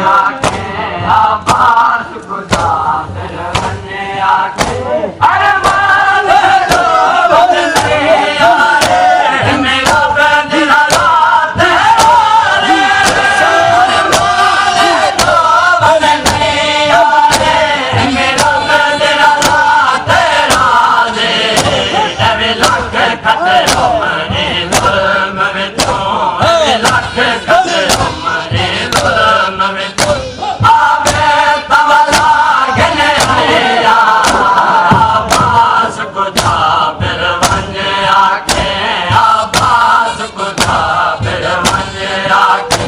आके आबास गुजार वने आके अरमान लो बदले यारे मेरा बंदरा रात है अरमान लो बदले यारे मेरा बंदरा रात है राजे एवे लख खतरों मरे जुल्म विचों एवे लख खतरों मरे जुल्म विचों आवे तवला गने आया आबास गुजा फिर वने आके आबास गुजा फिर वने आके